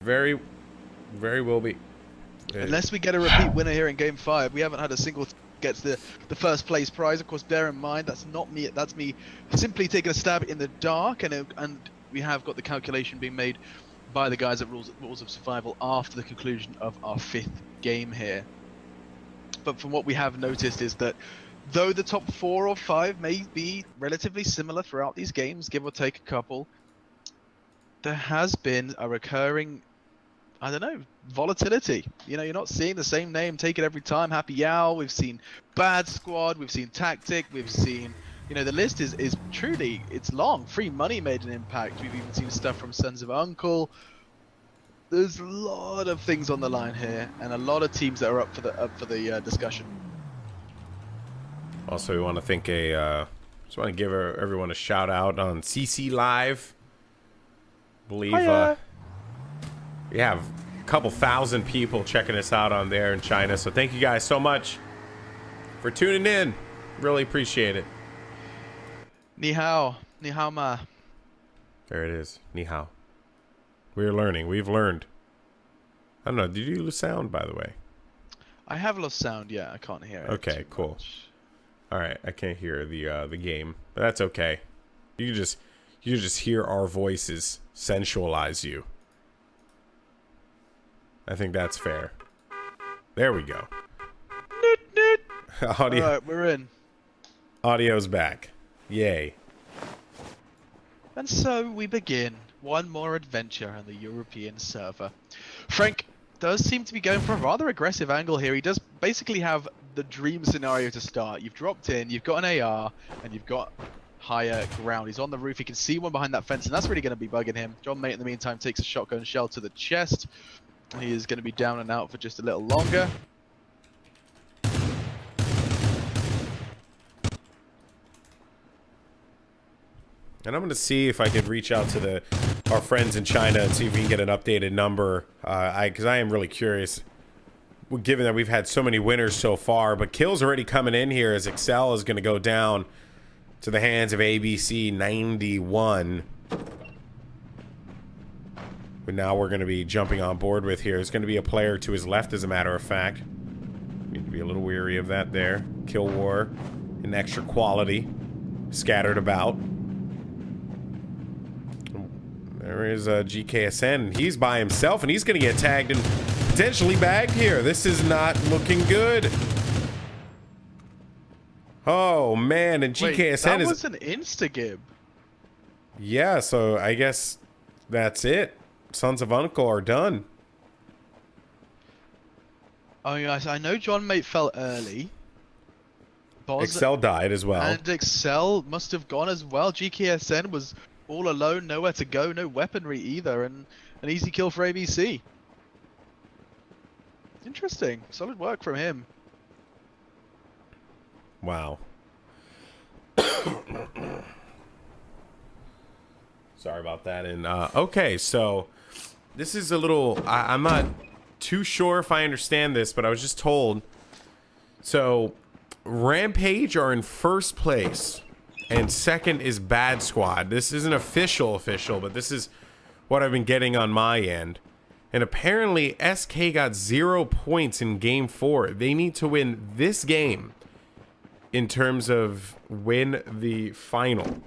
Very will be. Unless we get a repeat winner here in Game 5, we haven't had a single gets the first place prize. Of course, bear in mind that's not me. That's me simply taking a stab in the dark, and we have got the calculation being made by the guys at Rules of Survival after the conclusion of our 5th game here. But from what we have noticed is that though the top 4 or 5 may be relatively similar throughout these games, give or take a couple, there has been a recurring, I don't know, volatility. You know, you're not seeing the same name take it every time. Happy Owl, we've seen Bad Squad, we've seen Tactic, we've seen, you know, the list is truly, it's long. Free Money made an impact. We've even seen stuff from Sons of Uncle. There's a lot of things on the line here, and a lot of teams that are up for the discussion. Also, we want to thank just want to give everyone a shout out on CC Live. I believe we have a couple thousand people checking us out on there in China, so thank you guys so much for tuning in. Really appreciate it. Ni hao ma. There it is. Ni hao. We're learning. We've learned. I don't know. Did you lose sound, by the way? I have lost sound. Yeah, I can't hear it. Okay, cool. Much. All right, I can't hear the game, but that's okay. You just hear our voices sensualize you. I think that's fair. There we go. Audio. All right, we're in. Audio's back. Yay. And so we begin one more adventure on the European server. Frank does seem to be going for a rather aggressive angle here. He does basically have the dream scenario to start. You've dropped in, you've got an AR, and you've got higher ground. He's on the roof, he can see one behind that fence, and that's really going to be bugging him. John Mate, in the meantime, takes a shotgun shell to the chest. He is going to be down and out for just a little longer. And I'm going to see if I could reach out to our friends in China and see if we can get an updated number. Because I am really curious, given that we've had so many winners so far. But kills already coming in here as Excel is going to go down to the hands of ABC 91. But now we're going to be jumping on board with here. There's going to be a player to his left, as a matter of fact. Need to be a little weary of that there. Kill War in extra quality. Scattered about. There is GKSN. He's by himself, and he's going to get tagged and potentially bagged here. This is not looking good. Oh, man, and GKSN that was an insta-gib. Yeah, so I guess that's it. Sons of Uncle are done. Oh, yes, I know John Mate fell early. Excel died as well. And Excel must have gone as well. GKSN was all alone, nowhere to go, no weaponry either, and an easy kill for ABC. Interesting. Solid work from him. Wow. Sorry about that. And okay, so this is a little, I'm not too sure if I understand this, but I was just told. So Rampage are in first place, and second is Bad Squad. This isn't official, but this is what I've been getting on my end. And apparently SK got 0 points in game 4. They need to win this game in terms of win the final.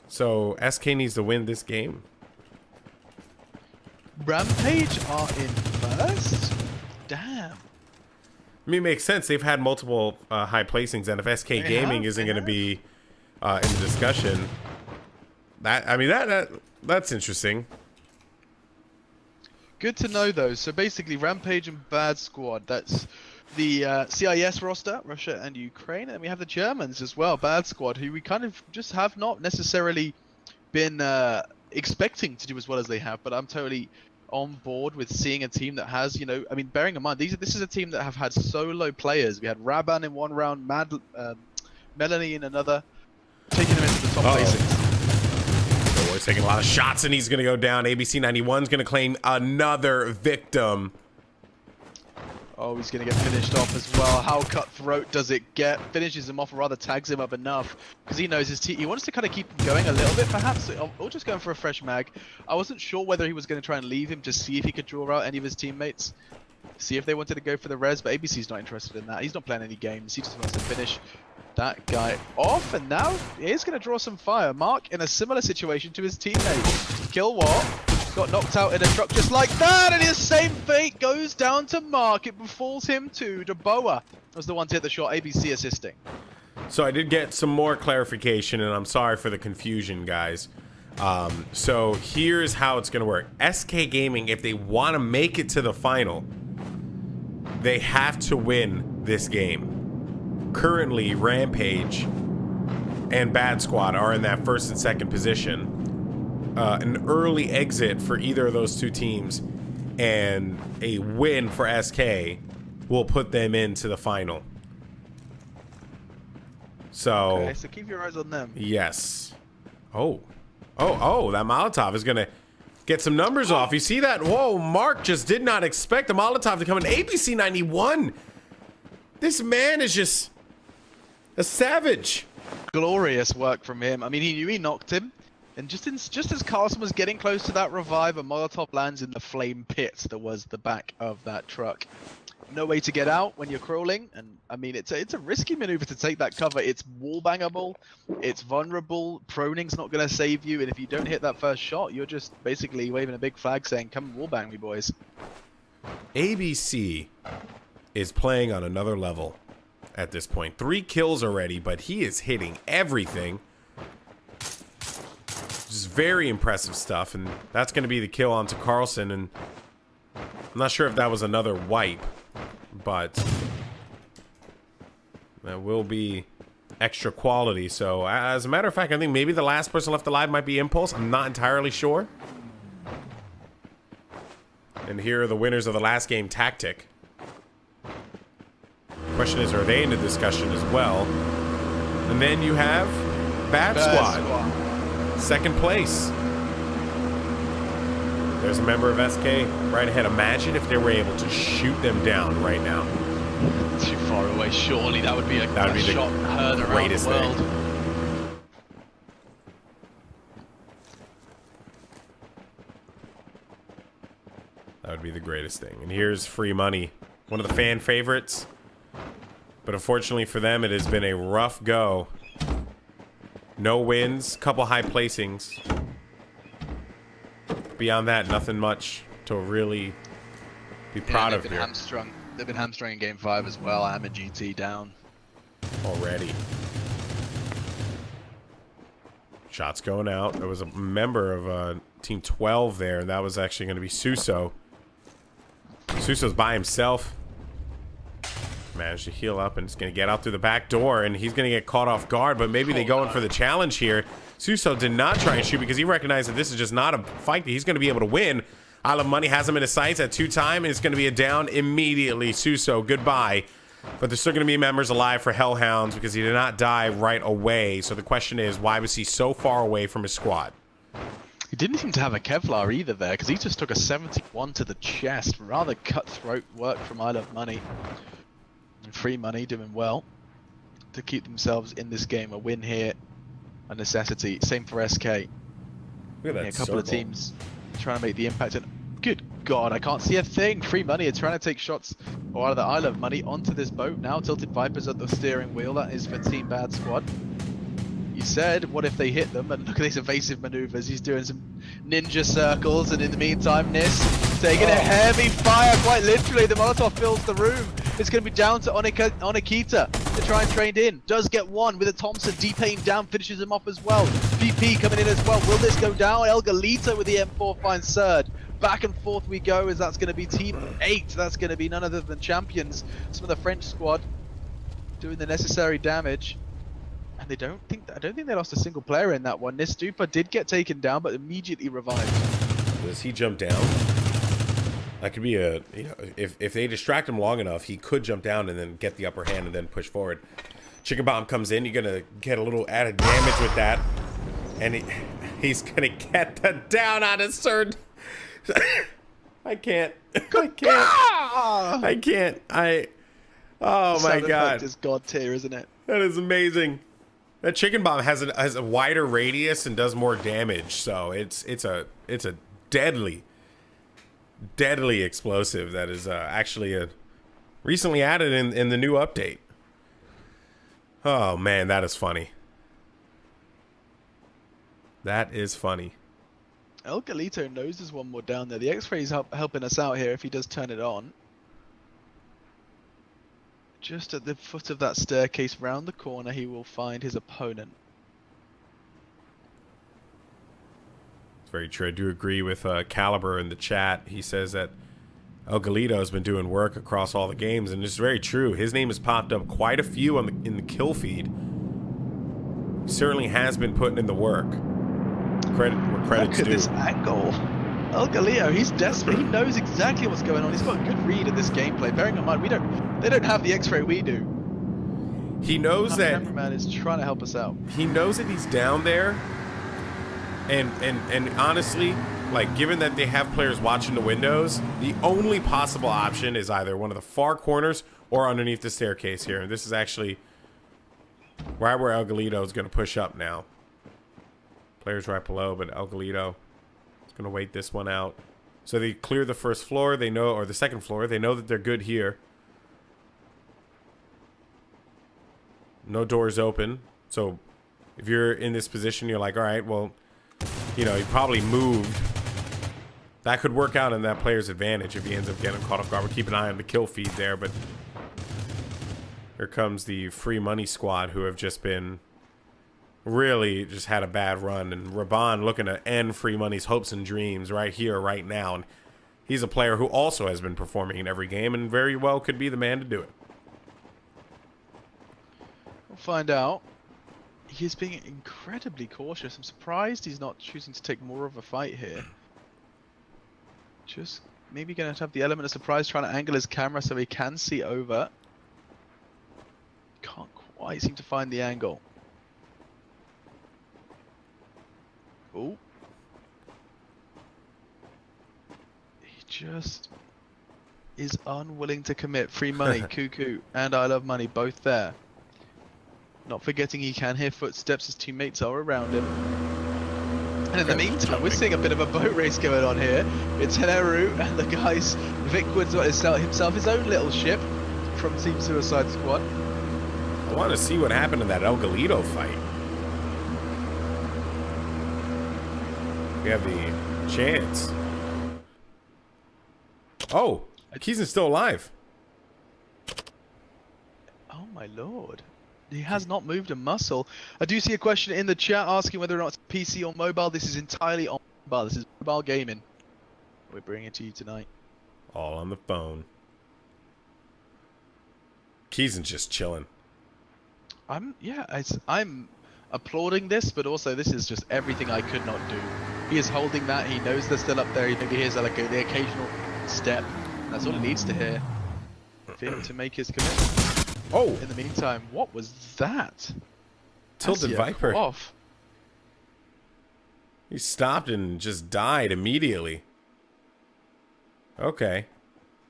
So SK needs to win this game. Rampage are in first? Damn. I mean, it makes sense. They've had multiple high placings, and if SK Gaming isn't going to be in the discussion, that's interesting. Good to know, though. So basically, Rampage and Bad Squad, that's the CIS roster, Russia and Ukraine, and we have the Germans as well, Bad Squad, who we kind of just have not necessarily been expecting to do as well as they have, but I'm totally on board with seeing a team that has, you know, I mean, bearing in mind, this is a team that have had solo players. We had Raban in one round, Melanie in another, taking them into the top places. So we're taking a lot of shots, and he's going to go down. ABC 91 is going to claim another victim. Oh, he's going to get finished off as well. How cutthroat does it get? Finishes him off, or rather tags him up enough, because he knows his he wants to kind of keep him going a little bit, perhaps, or just going for a fresh mag. I wasn't sure whether he was going to try and leave him to see if he could draw out any of his teammates, see if they wanted to go for the res, but ABC's not interested in that. He's not playing any games. He just wants to finish that guy off, and now he's going to draw some fire. Mark in a similar situation to his teammate. Kill what? Got knocked out in a truck just like that, and his same fate goes down to Mark. It befalls him too. DeBoa was the one to hit the shot, ABC assisting. So I did get some more clarification, and I'm sorry for the confusion, guys. So here's how it's going to work. SK Gaming, if they want to make it to the final, they have to win this game. Currently, Rampage and Bad Squad are in that first and second position. An early exit for either of those two teams and a win for SK will put them into the final. So, okay, so keep your eyes on them. Yes. Oh, that Molotov is going to get some numbers off. You see that? Whoa, Mark just did not expect the Molotov to come in. ABC 91. This man is just a savage. Glorious work from him. I mean, he knew he knocked him. And just as Carlson was getting close to that revive, a Molotov lands in the flame pit that was the back of that truck. No way to get out when you're crawling, and I mean it's a risky maneuver to take that cover. It's wallbangable, it's vulnerable, proning's not going to save you, and if you don't hit that first shot, you're just basically waving a big flag saying, come wallbang me, boys. ABC is playing on another level at this point. 3 kills already, but he is hitting everything. Just very impressive stuff, and that's going to be the kill onto Carlson, and I'm not sure if that was another wipe, but that will be extra quality. So as a matter of fact, I think maybe the last person left alive might be Impulse. I'm not entirely sure. And here are the winners of the last game, Tactic. The question is, are they in the discussion as well? And then you have Bad Squad. Second place. There's a member of SK right ahead. Imagine if they were able to shoot them down right now. Too far away, surely. That would be a shot heard around the world. That would be the greatest thing. And here's free money. One of the fan favorites. But unfortunately for them, it has been a rough go. No wins, couple high placings. Beyond that, nothing much to really be proud of here. They've been hamstrung in Game 5 as well. I'm a GT down. Already. Shots going out. There was a member of Team 12 there, and that was actually going to be Suso. Suso's by himself. Managed to heal up, and it's going to get out through the back door, and he's going to get caught off guard, but maybe they go in for the challenge here. Suso did not try and shoot because he recognized that this is just not a fight that he's going to be able to win. Isle of Money has him in his sights at 2-time, and it's going to be a down immediately. Suso, goodbye. But there's still going to be members alive for Hellhounds because he did not die right away. So the question is, why was he so far away from his squad? He didn't seem to have a Kevlar either there, because he just took a 71 to the chest. Rather cutthroat work from Isle of Money. Free money doing well to keep themselves in this game. A win here, a necessity. Same for SK. Look at that a couple of teams trying to make the impact, and good god, I can't see a thing. Free money are trying to take shots, or out of the Isle of Money onto this boat now. Tilted Vipers at the steering wheel. That is for Team Bad Squad. You said, what if they hit them? And look at these evasive maneuvers. He's doing some ninja circles, and in the meantime, Nis taking a heavy fire. Quite literally, the Molotov fills the room. It's going to be down to Onikita to try and trade in. Does get one with a Thompson. D-Pain down, finishes him off as well. VP coming in as well. Will this go down? El Galito with the M4 finds third. Back and forth we go, as that's going to be Team 8. That's going to be none other than champions. Some of the French squad doing the necessary damage. And I don't think they lost a single player in that one. Nistupa did get taken down, but immediately revived. Does he jump down? That could be a, you know, if they distract him long enough, he could jump down and then get the upper hand and then push forward. Chicken Bomb comes in. You're gonna get a little added damage with that, and he's gonna get the down on his third. I can't. I can't. Oh my god. It's god tier, isn't it? That is amazing. That chicken bomb has a wider radius and does more damage, so it's a deadly explosive that is actually recently added in the new update. Oh man, that is funny. That is funny. El Galito knows there's one more down there. The X-ray's helping us out here if he does turn it on. Just at the foot of that staircase round the corner, he will find his opponent. It's very true. I do agree with Caliber in the chat. He says that El Galito has been doing work across all the games, and it's very true. His name has popped up quite a few in the kill feed. He certainly has been putting in the work. Credit where credit's due. Look at this angle. El Galito, he's desperate. He knows exactly what's going on. He's got a good read of this gameplay. Bearing in mind, they don't have the X-ray we do. He knows that the cameraman is trying to help us out. He knows that he's down there, and honestly, like, given that they have players watching the windows, the only possible option is either one of the far corners or underneath the staircase here. And this is actually right where El Galito is going to push up now. Players right below, but El Galito is going to wait this one out. So they clear the first floor, they know, or the second floor. They know that they're good here. No doors open. So if you're in this position, you're like, all right, well, you know, he probably moved. That could work out in that player's advantage if he ends up getting caught off guard. We'll keep an eye on the kill feed there, but here comes the free money squad who have just been really just had a bad run. And Raban looking to end free money's hopes and dreams right here, right now. And he's a player who also has been performing in every game and very well could be the man to do it. We'll find out. He is being incredibly cautious. I'm surprised he's not choosing to take more of a fight here. Just maybe going to have the element of surprise, trying to angle his camera so he can see over. Can't quite seem to find the angle. Oh. He just is unwilling to commit. Free money, Cuckoo, and I Love Money, both there. Not forgetting he can hear footsteps, his teammates are around him. And in the meantime, we're seeing a bit of a boat race going on here. It's Heneru and the guys, Vic Woods got himself his own little ship from Team Suicide Squad. I want to see what happened in that El Galito fight. We have the chance. Oh, Keesan's still alive. Oh my lord. He has not moved a muscle. I do see a question in the chat asking whether or not it's PC or mobile. This is entirely on mobile. This is mobile gaming. We're bringing it to you tonight. All on the phone. Keesan's just chilling. I'm applauding this, but also this is just everything I could not do. He is holding that. He knows they're still up there. He maybe hears like the occasional step. That's all he needs to hear for him to make his commitment. Oh! In the meantime, what was that? Tilted Viper. Off. He stopped and just died immediately. Okay.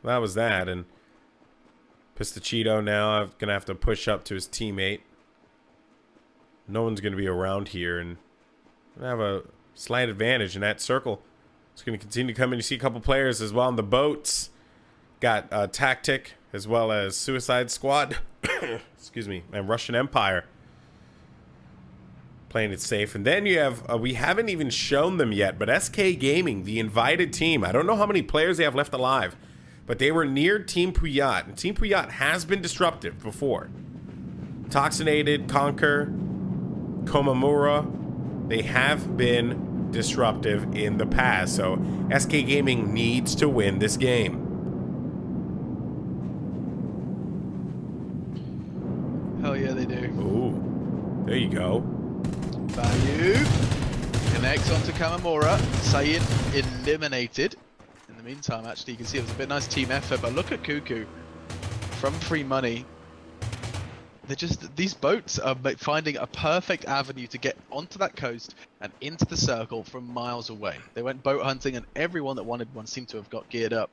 That was that. And Pistachito now going to have to push up to his teammate. No one's going to be around here. And have a slight advantage in that circle. It's going to continue to come in. You see a couple players as well on the boats. Got Tactic as well as Suicide Squad. Excuse me. And Russian Empire. Playing it safe. And then you have, we haven't even shown them yet, but SK Gaming, the invited team. I don't know how many players they have left alive, but they were near Team Puyat. And Team Puyat has been disruptive before. Toxinated, Conquer, Komamura. They have been disruptive in the past. So SK Gaming needs to win this game. Hell yeah, they do. Ooh. There you go. Value. Connects onto Kamamura. Saiyan eliminated. In the meantime, actually, you can see it was a bit nice team effort, but look at Cuckoo. From free money. They're just, these boats are finding a perfect avenue to get onto that coast and into the circle from miles away. They went boat hunting and everyone that wanted one seemed to have got geared up.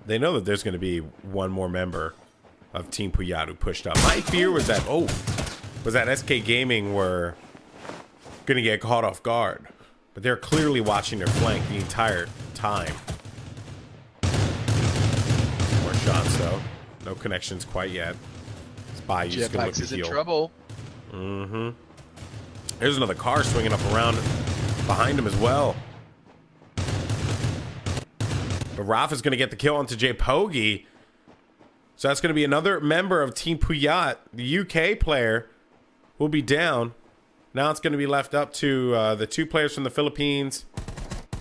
they know that there's going to be one more member of Team Puyat who pushed up. My fear was that, SK Gaming were going to get caught off guard. But they're clearly watching their flank the entire time. More shots, though. No connections quite yet. Bayou's just going to look to is in heal. trouble. Mm-hmm. There's another car swinging up around behind him as well. But Rafa's going to get the kill onto J Pogi. So that's going to be another member of Team Puyat. The UK player will be down. Now it's going to be left up to the two players from the Philippines.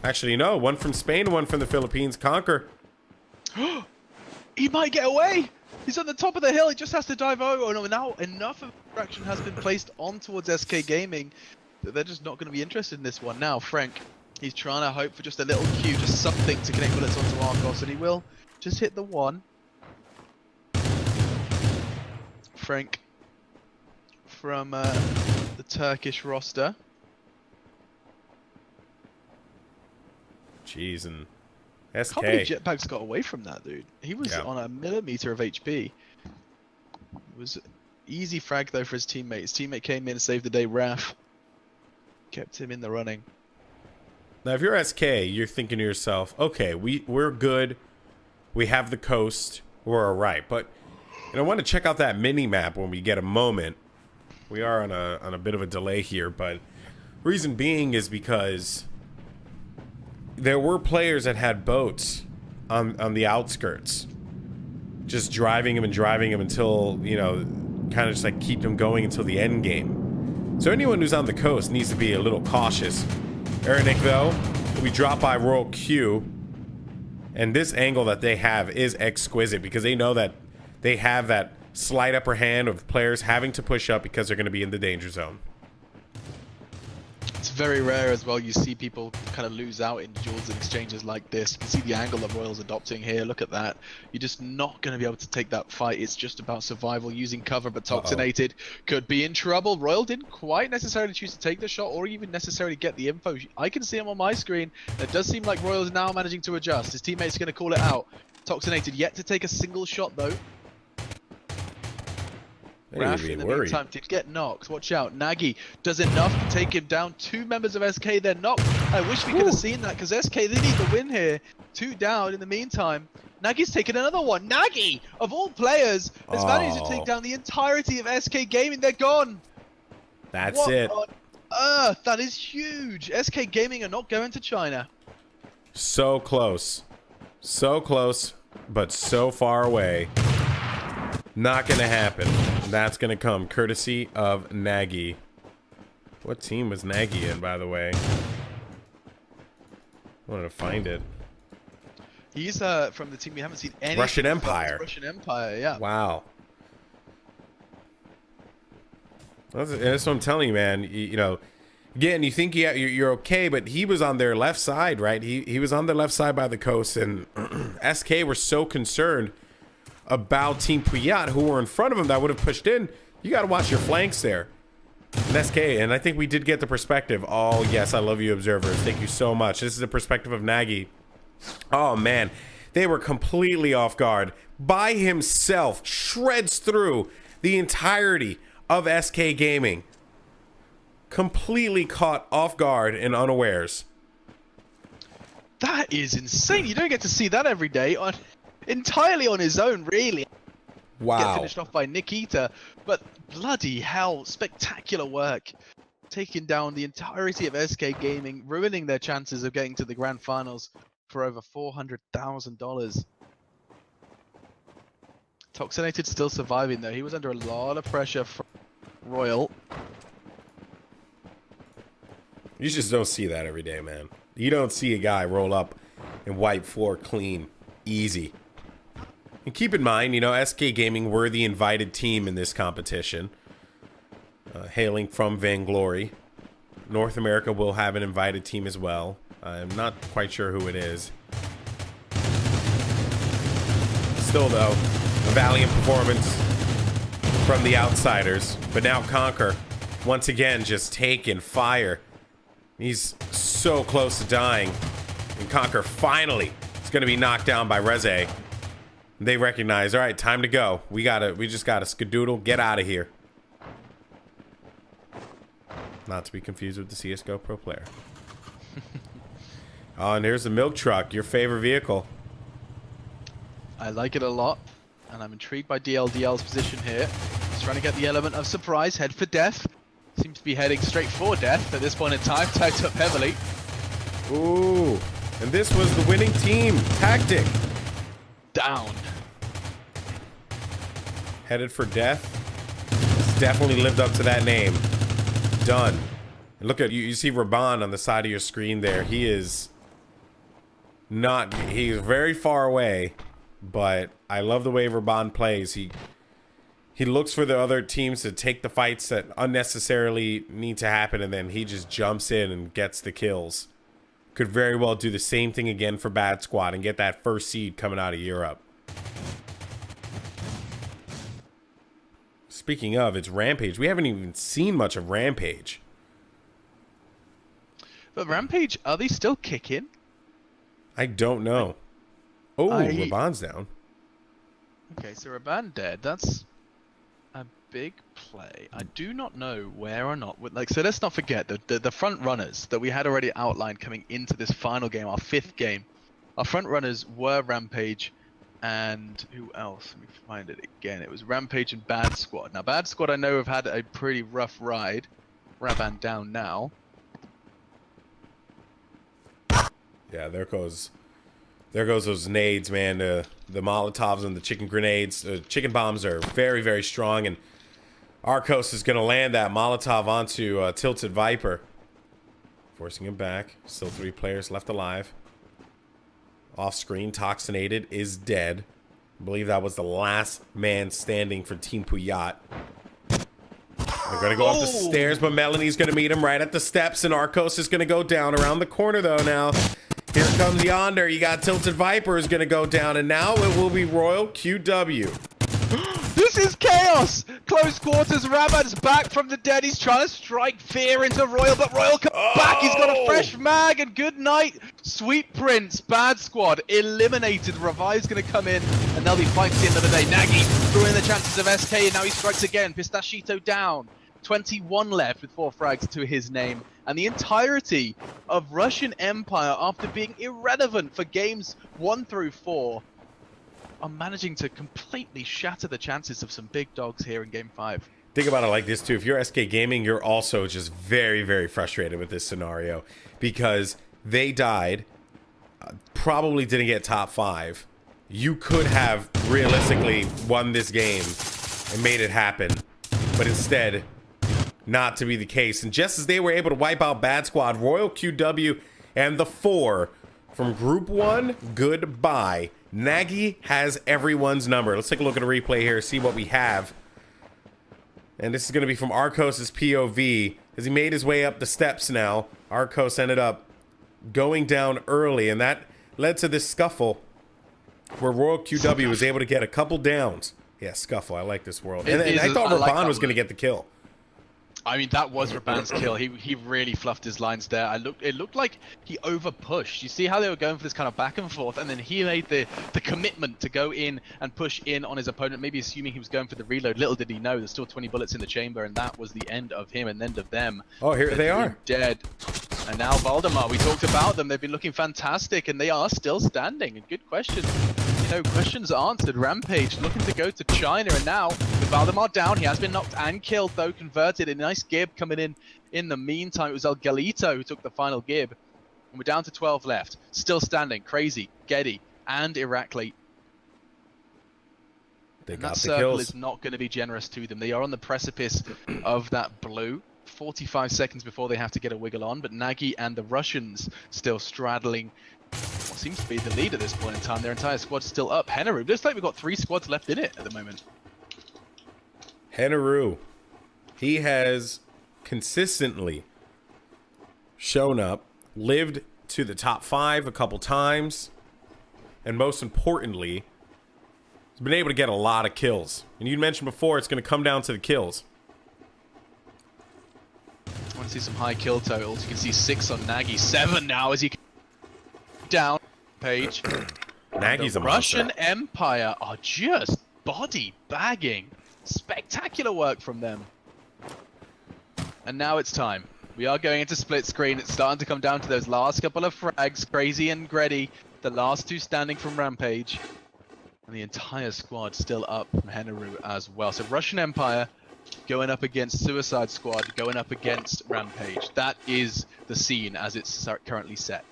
Actually, no. One from Spain and one from the Philippines. Conquer. He might get away. He's on the top of the hill. He just has to dive over. Oh, no, now enough of traction has been placed on towards SK Gaming that they're just not going to be interested in this one. Now, Frank, he's trying to hope for just a little cue, just something to connect bullets onto Arcos, and he will just hit the one. Frank from the Turkish roster. Jeez, and SK. Can't believe Jetpack's got away from that, dude. He was on a millimeter of HP. It was easy frag though for his teammate. His teammate came in and saved the day. Raf kept him in the running. Now, if you're SK, you're thinking to yourself, okay, we're good. We have the coast. We're all right. But I want to check out that mini map when we get a moment. We are on a bit of a delay here, but reason being is because there were players that had boats on the outskirts, just driving them until, you know, kind of just like keep them going until the end game. So anyone who's on the coast needs to be a little cautious. Eric, though, we drop by Royal Q, and this angle that they have is exquisite because they know that they have that slight upper hand of players having to push up because they're going to be in the danger zone. It's very rare as well. You see people kind of lose out in duels and exchanges like this. You can see the angle that Royal's adopting here. Look at that. You're just not going to be able to take that fight. It's just about survival, using cover, but Toxinated could be in trouble. Royal didn't quite necessarily choose to take the shot or even necessarily get the info. I can see him on my screen. It does seem like Royal's now managing to adjust. His teammate's going to call it out. Toxinated yet to take a single shot though. Raf in the meantime did get knocked. Watch out. Nagy does enough to take him down. Two members of SK then knocked. I wish we could have seen that because SK, they need the win here. Two down in the meantime. Nagy's taken another one. Nagy, of all players, has managed to take down the entirety of SK Gaming. They're gone. That's what it. on earth? That is huge. SK Gaming are not going to China. So close. So close, but so far away. Not gonna happen. That's gonna come courtesy of Nagy. What team was Nagy in, by the way? I wanted to find it. He's from the team we haven't seen any. Russian Empire. Russian Empire, yeah. Wow. That's what I'm telling you, man. You know, again, you think you're okay, but he was on their left side, right? He was on the left side by the coast, and SK were so concerned about Team Puyat, who were in front of him, that would have pushed in. You got to watch your flanks there. And SK, and I think we did get the perspective. Oh, yes, I love you, observers. Thank you so much. This is the perspective of Nagy. Oh, man. They were completely off guard. By himself, shreds through the entirety of SK Gaming. Completely caught off guard and unawares. That is insane. You don't get to see that every day. Entirely on his own, really. Wow. Get finished off by Nikita, but bloody hell, spectacular work. Taking down the entirety of SK Gaming, ruining their chances of getting to the grand finals for over $400,000. Toxinated still surviving though. He was under a lot of pressure from Royal. You just don't see that every day, man. You don't see a guy roll up and wipe floor clean, easy. And keep in mind, you know, SK Gaming were the invited team in this competition. Hailing from Vainglory. North America will have an invited team as well. I'm not quite sure who it is. Still, though, a valiant performance from the outsiders. But now Conquer, once again, just taking fire. He's so close to dying. And Conquer finally is going to be knocked down by Reze. They recognize, all right, time to go. We just gotta skedoodle, get out of here. Not to be confused with the CSGO Pro player. Oh, and here's the milk truck, your favorite vehicle. I like it a lot, and I'm intrigued by DLDL's position here. He's trying to get the element of surprise, head for death. Seems to be heading straight for death at this point in time, tagged up heavily. Ooh, and this was the winning team tactic. Down. Headed for death. It's definitely lived up to that name. Done. And look at you see Raban on the side of your screen there. He is not, he's very far away, but I love the way Raban plays. He looks for the other teams to take the fights that unnecessarily need to happen, and then he just jumps in and gets the kills. Could very well do the same thing again for Bad Squad and get that first seed coming out of Europe. Speaking of, it's Rampage. We haven't even seen much of Rampage. But Rampage, are they still kicking? I don't know. Oh, Raban's down. Okay, so Raban dead. That's a big play. I do not know where or not. Like, so let's not forget the front runners that we had already outlined coming into this final game, our 5th game. Our front runners were Rampage and who else? Let me find it again. It was Rampage and Bad Squad. Now, Bad Squad I know have had a pretty rough ride. Raban down now. Yeah, there goes those nades, man. The Molotovs and the chicken grenades. Chicken bombs are very, very strong, and RoS is going to land that Molotov onto Tilted Viper. Forcing him back. Still 3 players left alive. Off screen, Toxinated is dead. I believe that was the last man standing for Team Puyat. They're going to go up the stairs, but Melanie's going to meet him right at the steps, and RoS is going to go down around the corner, though, now. Here comes Yonder. You got Tilted Viper is going to go down, and now it will be Royal QW. This is chaos! Close quarters, Raban's back from the dead. He's trying to strike fear into Royal, but Royal comes back. He's got a fresh mag, and good night. Sweet Prince, Bad Squad, eliminated. Revive's going to come in, and they'll be fighting at the end of the day. Nagy ruining the chances of SK, and now he strikes again. Pistachito down. 21 left with 4 frags to his name. And the entirety of Russian Empire, after being irrelevant for games 1 through 4, are managing to completely shatter the chances of some big dogs here in Game 5. Think about it like this, too. If you're SK Gaming, you're also just very, very frustrated with this scenario. Because they died, probably didn't get top 5. You could have realistically won this game and made it happen. But instead, not to be the case. And just as they were able to wipe out Bad Squad, Royal QW and the 4 from Group 1, goodbye. Nagy has everyone's number. Let's take a look at a replay here, see what we have. And this is going to be from RoS's POV. As he made his way up the steps now, RoS ended up going down early, and that led to this scuffle where Royal QW was able to get a couple downs. Yeah, scuffle. I like this world. And I thought Raban was going to get the kill. I mean, that was Raban's kill. He really fluffed his lines there. It looked like he over pushed. You see how they were going for this kind of back and forth, and then he made the commitment to go in and push in on his opponent, maybe assuming he was going for the reload. Little did he know there's still 20 bullets in the chamber, and that was the end of him and the end of them. Oh, here they are. Dead. And now Valdemar, we talked about them. They've been looking fantastic, and they are still standing. A good question. You know, questions answered. Rampage looking to go to China, and now with Valdemar down, he has been knocked and killed, though converted. A nice gib coming in the meantime. It was El Galito who took the final gib. And we're down to 12 left. Still standing. Crazy, Geddy, and Irakli. They and got that the circle kills. is not going to be generous to them. They are on the precipice of that blue. 45 seconds before they have to get a wiggle on, but Nagy and the Russians still straddling what seems to be the lead at this point in time. Their entire squad's still up. Henaru, looks like we've got 3 squads left in it at the moment. Henaru, he has consistently shown up, lived to the top 5 a couple times, and most importantly, has been able to get a lot of kills. And you mentioned before, it's going to come down to the kills. I want to see some high kill totals. You can see 6 on Nagy, 7 now as he down. Page. Nagy's a the monster. Russian Empire are just body bagging. Spectacular work from them. And now it's time. We are going into split screen. It's starting to come down to those last couple of frags. Crazy and Greddy, the last two standing from Rampage. And the entire squad still up from Henaru as well. So Russian Empire going up against Suicide Squad, going up against Rampage. That is the scene as it's currently set.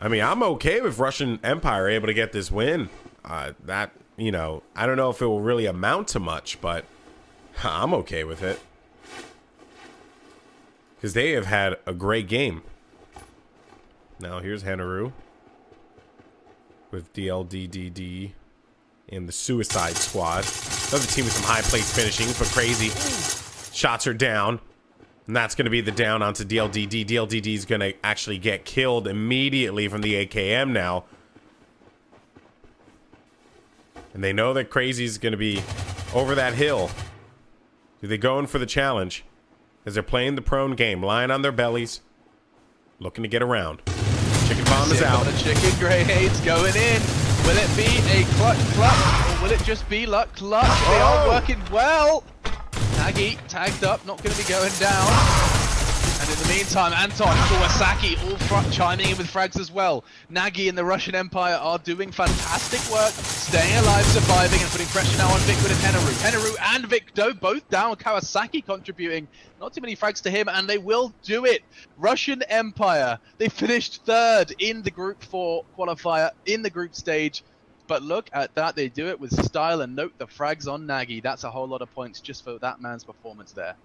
I mean, I'm okay with Russian Empire able to get this win. That, you know, I don't know if it will really amount to much, but I'm okay with it. Because they have had a great game. Now, here's Henaru with DLDDD and the Suicide Squad. Another team with some high place finishing, but crazy. Shots are down. And that's going to be the down onto DLDD. DLDD is going to actually get killed immediately from the AKM now. And they know that Crazy's going to be over that hill. Do they go in for the challenge? As they're playing the prone game, lying on their bellies, looking to get around. Chicken bomb is out. The chicken grenades going in. Will it be a clutch, or will it just be luck? They are working well. Nagy tagged up, not going to be going down. And in the meantime, Anton Kawasaki all front chiming in with frags as well. Nagy and the Russian Empire are doing fantastic work, staying alive, surviving, and putting pressure now on Victor and Henaru. Henaru and Victor both down. Kawasaki contributing. Not too many frags to him, and they will do it. Russian Empire, they finished third in the Group 4 qualifier, in the group stage. But look at that, they do it with style, and note the frags on Nagy. That's a whole lot of points just for that man's performance there.